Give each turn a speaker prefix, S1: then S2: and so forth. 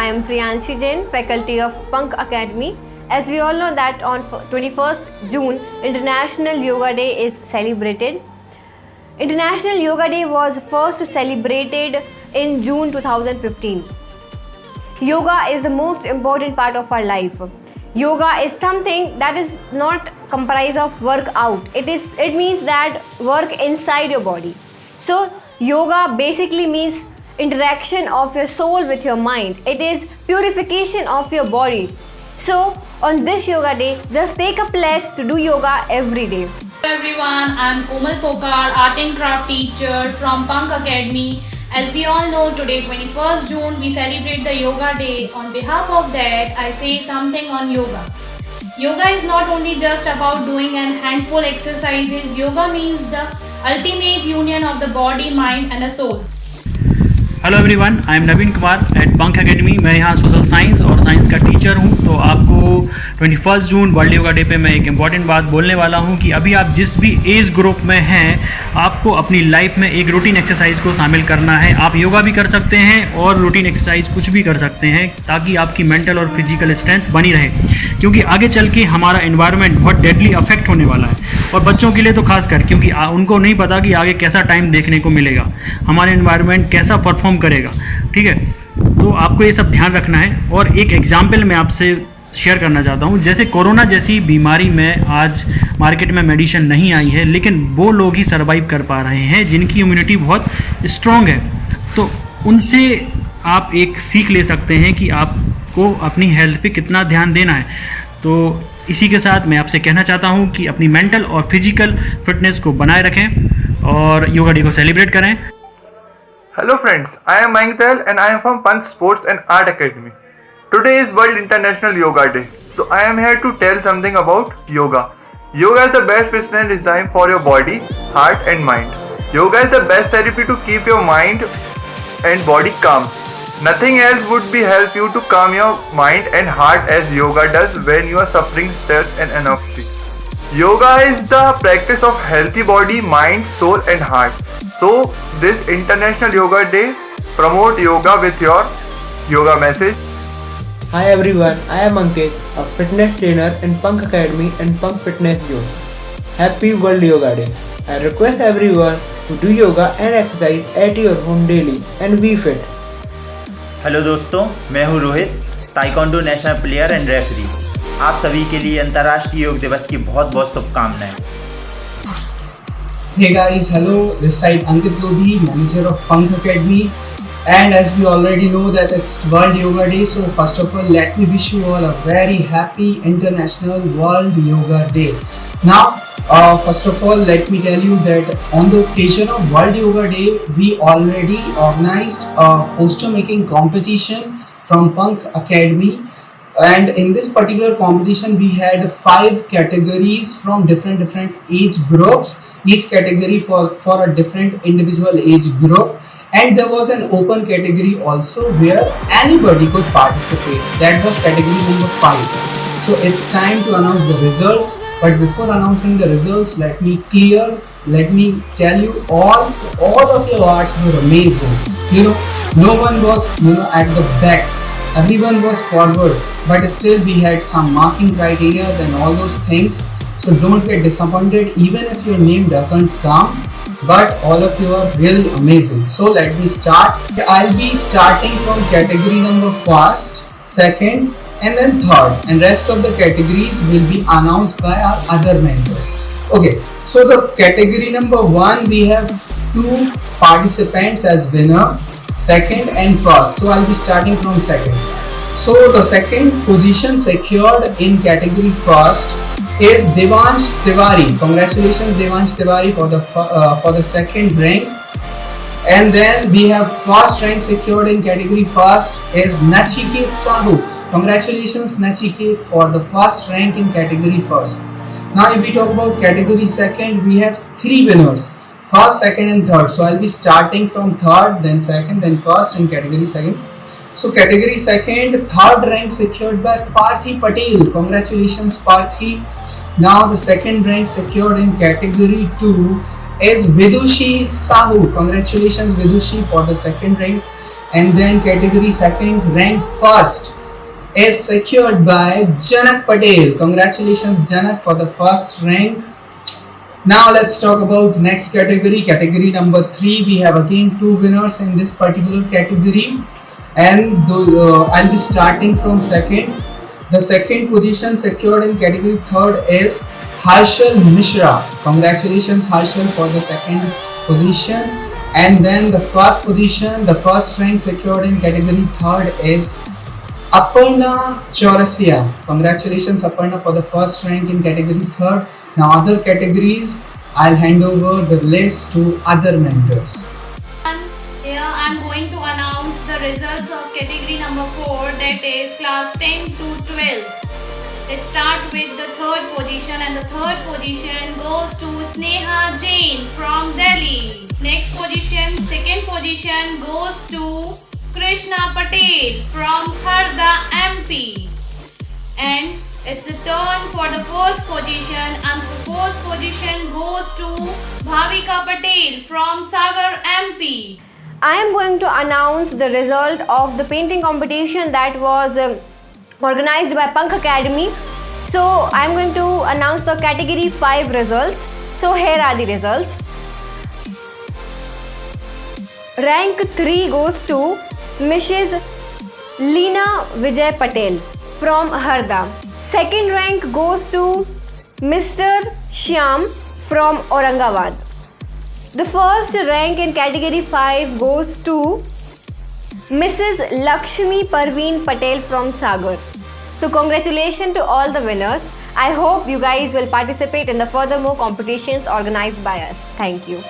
S1: I am Priyanshi Jain, faculty of Punk Academy. As we all know that on 21st June, International Yoga Day is celebrated. International Yoga Day was first celebrated in June 2015. Yoga is the most important part of our life. Yoga is something that is not comprised of workout. It means that work inside your body. So yoga basically means interaction of your soul with your mind. It is purification of your body. So on this yoga day, just take a pledge to do yoga every day.
S2: Hello everyone, I am Komal Pokar, art and craft teacher from Punk Academy. As we all know, today 21st June we celebrate the Yoga Day. On behalf of that, I say something on yoga. Yoga is not only just about doing a handful exercises. Yoga means the ultimate union of the body, mind and a soul.
S3: Hello everyone, I am Naveen Kumar at punk academy. मैं यहाँ social science और science का teacher हूँ। तो आपको 21 June world yoga day पे मैं एक इम्पॉर्टेंट बात बोलने वाला हूँ कि अभी आप जिस भी एज ग्रुप में हैं, आपको अपनी लाइफ में एक रूटीन एक्सरसाइज को शामिल करना है। आप योगा भी कर सकते हैं और रूटीन एक्सरसाइज कुछ भी कर सकते हैं ताकि आपकी मेंटल और फिजिकल स्ट्रेंथ बनी रहे, क्योंकि आगे चल के हमारा एनवायरनमेंट बहुत डेडली अफेक्ट होने वाला है, और बच्चों के लिए तो खासकर, क्योंकि उनको नहीं पता कि आगे कैसा टाइम देखने को मिलेगा, हमारा एनवायरनमेंट कैसा परफॉर्म करेगा। ठीक है, तो आपको ये सब ध्यान रखना है। और एक एग्जाम्पल मैं आपसे शेयर करना चाहता हूँ। जैसे कोरोना जैसी बीमारी में आज मार्केट में मेडिसिन नहीं आई है, लेकिन वो लोग ही सर्वाइव कर पा रहे हैं जिनकी इम्यूनिटी बहुत स्ट्रॉन्ग है। तो उनसे आप एक सीख ले सकते हैं कि आपको अपनी हेल्थ पे कितना ध्यान देना है। तो इसी के साथ मैं आपसे कहना चाहता हूँ कि अपनी मेंटल और फिजिकल फिटनेस को बनाए रखें और योगा डे को सेलिब्रेट करें।
S4: Hello friends, I am Mayank Dayal and I am from Punk Sports and Art Academy. Today is World International Yoga Day. So I am here to tell something about yoga. Yoga is the best fitness design for your body, heart and mind. Yoga is the best therapy to keep your mind and body calm. Nothing else would be help you to calm your mind and heart as yoga does when you are suffering stress and anxiety. Yoga is the practice of healthy body, mind, soul and heart. So this International Yoga Day, promote yoga with your yoga message.
S5: Hi everyone, I am Ankit, a fitness trainer in Punk Academy and Punk Fitness Zone. Happy World Yoga Day. I request everyone to do yoga and exercise at your home daily and be fit.
S6: Hello दोस्तों, मैं हूँ Rohit, taekwondo national player and referee. आप सभी के लिए अंतर्राष्ट्रीय योग दिवस की बहुत बहुत शुभकामनाएं।
S7: Hey guys, hello, this side Ankit Lodhi, manager of Punk Academy, and as we already know that it's World Yoga Day, so first of all let me wish you all a very happy International World Yoga Day. Now first of all let me tell you that on the occasion of World Yoga Day we already organized a poster making competition from Punk Academy. And in this particular competition we had 5 categories from different age groups, each category for a different individual age group, and there was an open category also where anybody could participate. That was category number 5. So it's time to announce the results, but before announcing the results let me tell you all of your arts were amazing. No one was at the back, everyone was forward, but still we had some marking criteria and all those things. So don't get disappointed even if your name doesn't come, but all of you are really amazing. So let me start. I'll be starting from category number 1st, 2nd and then 3rd, and rest of the categories will be announced by our other members. Okay, so the category number 1 we have 2 participants as winner, 2nd and 1st. So I'll be starting from 2nd. So the 2nd position secured in category 1st is Devansh Tiwari. Congratulations Devansh Tiwari for the 2nd rank. And then we have 1st rank secured in category 1st is Nachiket Sahu. Congratulations Nachiket for the 1st rank in category 1st. Now if we talk about category 2nd, we have 3 winners, 1st, 2nd and 3rd. So I'll be starting from 3rd, then 2nd, then 1st in category 2nd. So category 2nd, 3rd rank secured by Parthi Patel. Congratulations Parthi. Now the 2nd rank secured in category 2 is Vidushi Sahu. Congratulations Vidushi for the 2nd rank. And then category second, rank first is secured by Janak Patel. Congratulations Janak for the first rank. Now let's talk about next category, category number 3. We have again 2 winners in this particular category, and I'll be starting from second. The second position secured in category third is Harshal Mishra. Congratulations Harshal for the second position. And then the first position, the first rank secured in category third is Aparna Chaurasia. Congratulations Aparna for the first rank in category third. Now other categories, I'll hand over the list to other mentors.
S2: Here I am going to announce the results of category number 4, that is class 10 to 12th. Let's start with the third position, and the third position goes to Sneha Jain from Delhi. Next position, second position goes to Krishna Patel from Kharda, MP. And it's a turn for the first position, and the first position goes to Bhavika Patel from Sagar, MP.
S1: I am going to announce the result of the painting competition that was organized by Punk Academy. So I am going to announce the category 5 results. So here are the results. Rank 3 goes to Mrs. Leena Vijay Patel from Harda. Second rank goes to Mr. Shyam from Aurangabad. The first rank in category 5 goes to Mrs. Lakshmi Parveen Patel from Sagar. So congratulations to all the winners. I hope you guys will participate in the furthermore competitions organized by us. Thank you.